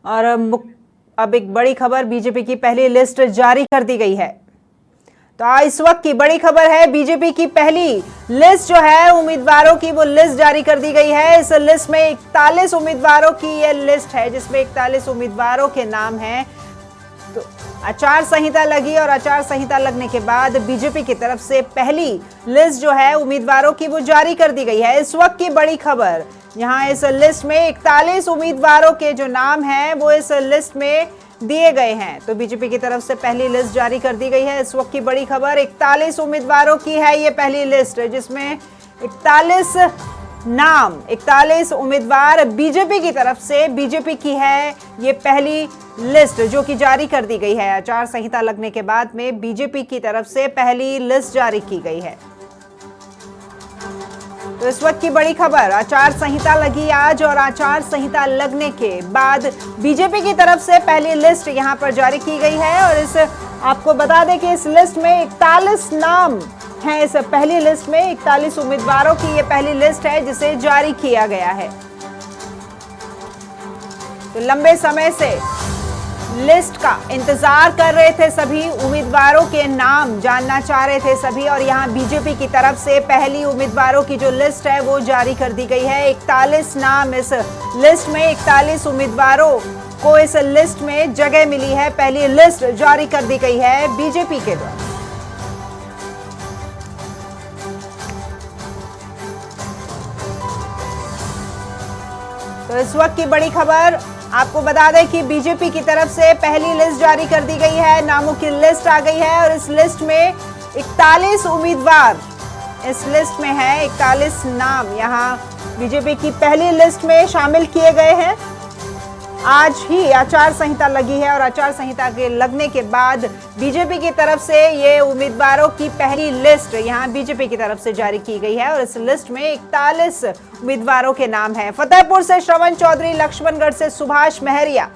और अब एक बड़ी खबर, बीजेपी की पहली लिस्ट जारी कर दी गई है। तो इस वक्त की बड़ी खबर है, बीजेपी की पहली लिस्ट जो है उम्मीदवारों की, वो लिस्ट जारी कर दी गई है। इस लिस्ट में 41 उम्मीदवारों की ये लिस्ट है, जिसमें 41 उम्मीदवारों के नाम हैं। तो आचार संहिता लगी और आचार संहिता लगने के बाद बीजेपी की तरफ से पहली लिस्ट जो है उम्मीदवारों की वो जारी कर दी गई है। इस वक्त की बड़ी खबर, यहाँ इस लिस्ट में 41 उम्मीदवारों के जो नाम हैं वो इस लिस्ट में दिए गए हैं। तो बीजेपी की तरफ से पहली लिस्ट जारी कर दी गई है। इस वक्त की बड़ी खबर, 41 उम्मीदवारों की है ये पहली लिस्ट, जिसमें 41 नाम, 41 उम्मीदवार बीजेपी की तरफ से, बीजेपी की है ये पहली लिस्ट जो कि जारी कर दी गई है। आचार संहिता लगने के बाद में बीजेपी की तरफ से पहली लिस्ट जारी की गई है। तो इस वक्त की बड़ी खबर, आचार संहिता लगी आज और आचार संहिता लगने के बाद बीजेपी की तरफ से पहली लिस्ट यहां पर जारी की गई है। और इस आपको बता दें कि इस लिस्ट में 41 नाम हैं। इस पहली लिस्ट में 41 उम्मीदवारों की ये पहली लिस्ट है जिसे जारी किया गया है। तो लंबे समय से लिस्ट का इंतजार कर रहे थे सभी, उम्मीदवारों के नाम जानना चाह रहे थे सभी, और यहाँ बीजेपी की तरफ से पहली उम्मीदवारों की जो लिस्ट है वो जारी कर दी गई है। 41 नाम इस लिस्ट में, 41 उम्मीदवारों को इस लिस्ट में जगह मिली है। पहली लिस्ट जारी कर दी गई है बीजेपी के द्वारा। तो इस वक्त की बड़ी खबर, आपको बता दें कि बीजेपी की तरफ से पहली लिस्ट जारी कर दी गई है, नामों की लिस्ट आ गई है। और इस लिस्ट में 41 उम्मीदवार इस लिस्ट में है, 41 नाम यहाँ बीजेपी की पहली लिस्ट में शामिल किए गए हैं। आज ही आचार संहिता लगी है और आचार संहिता के लगने के बाद बीजेपी की तरफ से ये उम्मीदवारों की पहली लिस्ट यहाँ बीजेपी की तरफ से जारी की गई है। और इस लिस्ट में 41 उम्मीदवारों के नाम हैं। फतेहपुर से श्रवण चौधरी, लक्ष्मणगढ़ से सुभाष महरिया,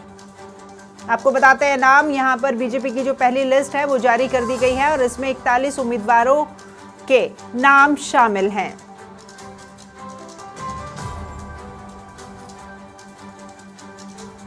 आपको बताते हैं नाम। यहाँ पर बीजेपी की जो पहली लिस्ट है वो जारी कर दी गई है और इसमें 41 उम्मीदवारों के नाम शामिल हैं।